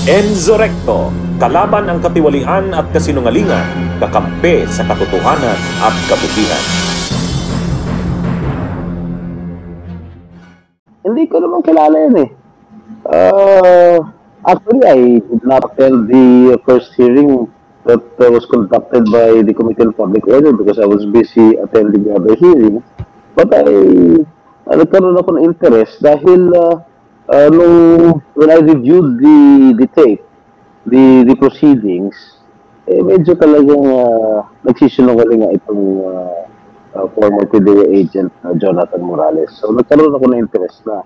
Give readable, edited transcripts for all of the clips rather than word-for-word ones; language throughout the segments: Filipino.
Enzo Recto, kalaban ang katiwalian at kasinungalingan, kakampi sa katotohanan at kabutihan. Hindi ko naman kilala yan eh. Actually, I did not attend the first hearing that was conducted by the Committee on Public Order because I was busy attending the other hearing. But nagkaroon ako ng interest dahil when I reviewed the tape, the proceedings, medyo talagang nagsisinungaling nga itong former PDEA agent Jonathan Morales. So nagkaroon ako ng interest na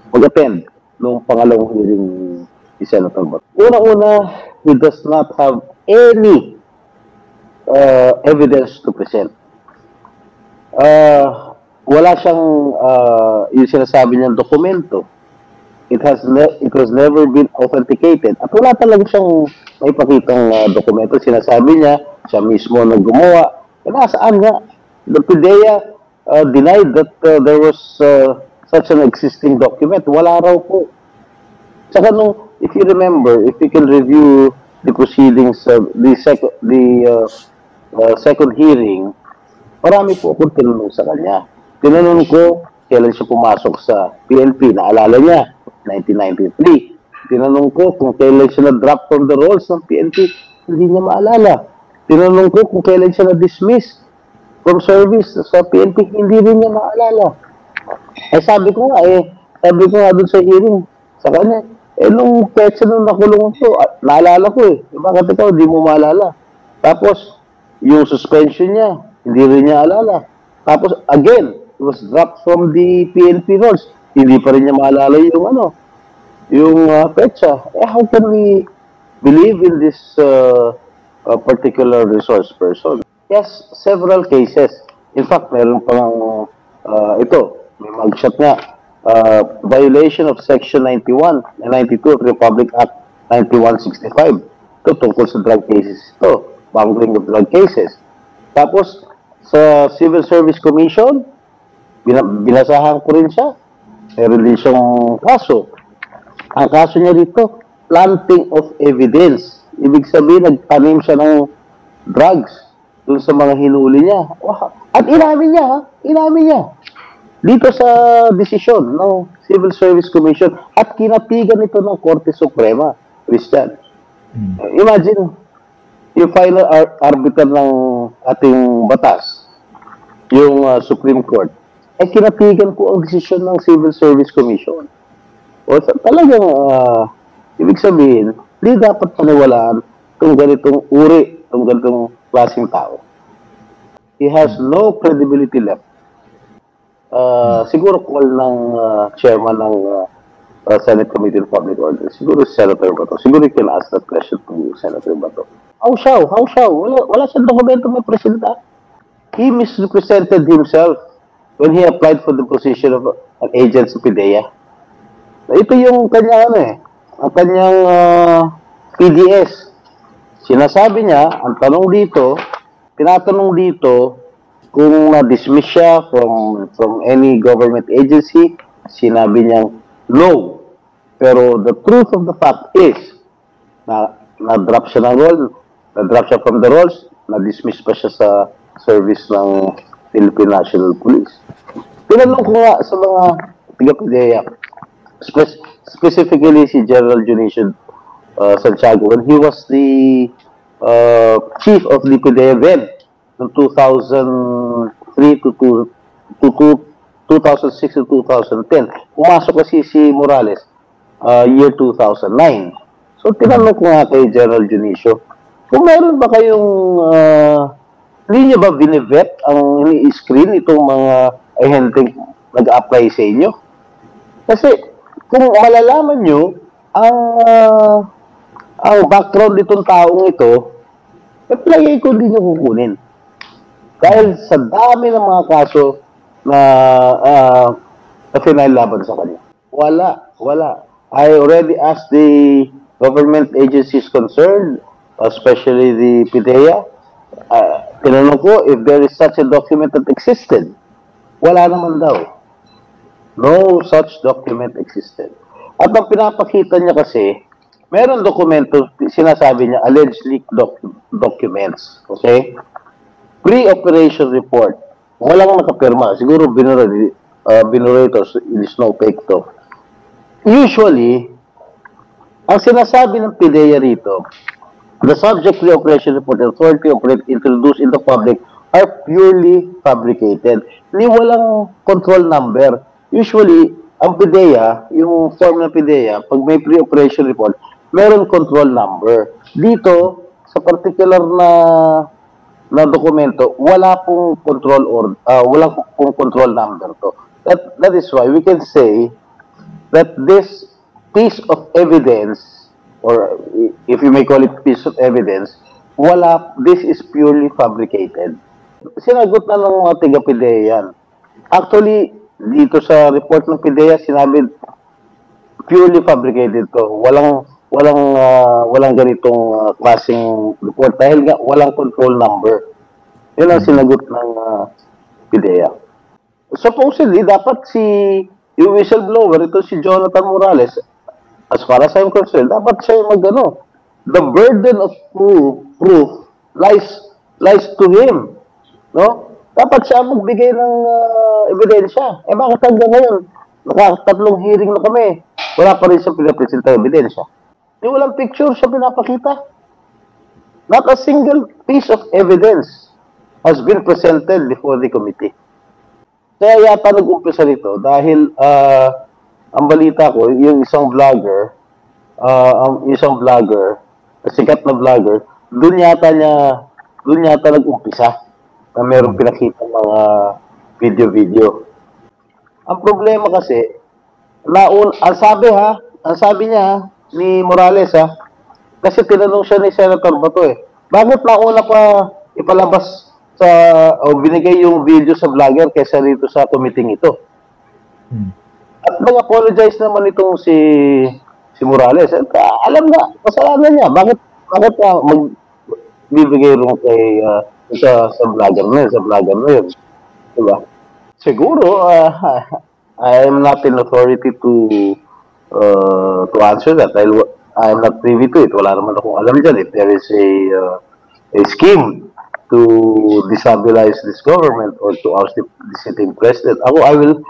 mag-attend nung pangalawang hearing ni Senator Bato. Una-una, he does not have any evidence to present. Wala siyang yung sinasabi niyang dokumento. It was never been authenticated. At wala talaga siyang maipakitang dokumento. Sinasabi niya, siya mismo nang gumawa. Nasaan nga? The PDEA denied that there was such an existing document. Wala raw po. Saka if you remember, if you can review the proceedings of the second hearing, marami po akong tinanong sa kanya. Tinanong ko, kailan siya pumasok sa PNP. Naalala niya, 1993. Tinanong ko kung kailan siya na-drop from the rolls ng PNP. Hindi niya maalala. Tinanong ko kung kailan siya na-dismiss from service sa PNP. Hindi rin niya maalala. Sabi ko nga dun sa hearing, sa kanya, nung petsa nung nakulong ko, naalala ko eh. Bakit ikaw, di mo maalala? Tapos, yung suspension niya, hindi rin niya alala. Tapos, again, it was dropped from the PNP rolls. Hindi pa rin niya maalala yung petsa. How can we believe in this particular resource person? Yes, several cases. In fact, meron pang may mugshot nga. Violation of Section 91 and 92 of Republic Act 9165. Ito tungkol sa drug cases ito. Bungling of drug cases. Tapos, sa Civil Service Commission, binasahan ko rin siya. Meron din siyang kaso. Ang kaso niya dito, planting of evidence. Ibig sabihin, nagtanim siya ng drugs dun sa mga hinuli niya. At inamin niya. Dito sa desisyon ng Civil Service Commission at kinatigan ito ng Korte Suprema, Christian. Imagine, yung final arbiter ng ating batas, yung Supreme Court, kinatigan po ang desisyon ng Civil Service Commission. O talagang, ibig sabihin, hindi dapat paniwalaan itong ganitong uri, itong ganitong klaseng tao. He has no credibility left. Siguro call ng chairman ng Senate Committee on Public Order, siguro Senator Bato. Siguro you can ask that question to Senator Bato. How siya? Wala siyang dokumento may presenta. He misrepresented himself when he applied for the position of an agent sa PDEA. Ito yung kanyang ang kanyang PDS. Sinasabi niya, ang tinatanong dito, kung na-dismiss siya from any government agency, sinabi niyang no. Pero the truth of the fact is, na-drop siya from the rolls, na-dismiss pa siya sa service ng Philippine National Police. Tinanong ko nga sa mga taga-PDEA, specifically si General Junicio Santiago, when he was the chief of the PDEA then, from 2003 to 2006 to 2010. Pumasok kasi si Morales year 2009. So, tinanong ko nga kay General Junicio, kung meron ba kayong hindi niya ba binivet ang ini-screen itong mga ahenteng nag-apply sa inyo? Kasi, kung malalaman nyo, ang background nitong taong ito, apply ko hindi nyo kukunin. Dahil sa dami ng mga kaso na finalaban sa kanya. Wala. I already asked the government agencies concerned, especially the PDEA, tinanong ko if there is such a document that existed. Wala naman daw. No such document existed. At ang pinapakita niya kasi, meron dokumento, sinasabi niya, alleged leak documents. Okay? Pre-operation report. Walang nakapirma. Siguro binuro ito, snowflake to. Usually, ang sinasabi ng PIDEA rito, the subject pre-operation report and authority operate introduced in the public are purely fabricated. Walang control number. Usually, ang PIDEA, yung form ng PIDEA, pag may pre-operation report, meron control number. Dito, sa particular na dokumento, wala pong control or wala pong control number to. That is why we can say that this piece of evidence, or if you may call it piece of evidence, this is purely fabricated. Sinagot na ng mga taga-PIDEA yan. Actually, dito sa report ng PIDEA, sinabi purely fabricated to. Walang ganitong klaseng report dahil nga walang control number. Yun ang sinagot ng PIDEA. Supposedly, dapat yung whistleblower, ito si Jonathan Morales, as far as I'm concerned, dapat siya yung the burden of proof lies to him. No? Dapat siya magbigay ng ebidensya. Bakit hanggang ngayon? Nakatatlong hearing na kami. Wala pa rin siya pinapresenta ebidensya. Yung walang picture siya pinapakita. Not a single piece of evidence has been presented before the committee. Kaya yata nag-umpisa nito dahil ang balita ko, yung isang vlogger, sikat na vlogger, doon yata nag-umpisa na mayroong pinakita mga video. Ang problema kasi, ang sabi niya ni Morales kasi tinanong siya ni Senator Bato bakit nauna pa ipalabas o binigay yung video sa vlogger kaysa dito sa committee ito. At nag-apologize naman itong si Morales. Alam na, kasalanan niya. Bakit magbibigay rin kay sa vlogger na yun? Diba? Siguro, I am not in authority to answer that. I am not privy to it. Wala naman akong alam dyan. If there is a scheme to destabilize this government or to oust the sitting president, I will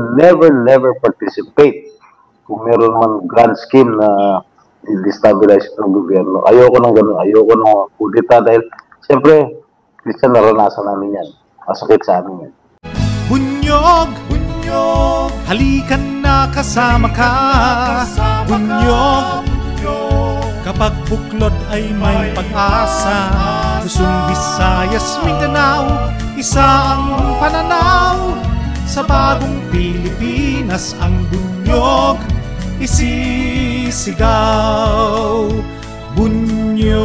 never participate kung meron man grand scheme na destabilize ng gobyerno. Ayoko ng ganun. Ayoko ng kudeta dahil siyempre, Christian, naranasan namin yan. Masakit sa amin yan. Bunyog, halikan na kasama ka. Bunyog, kapag buklod ay may pag-asa. Luzon, Visayas, Mindanao, isa ang pananaw. Sa bagong Pilipinas ang bunyog isisigaw. Bunyog.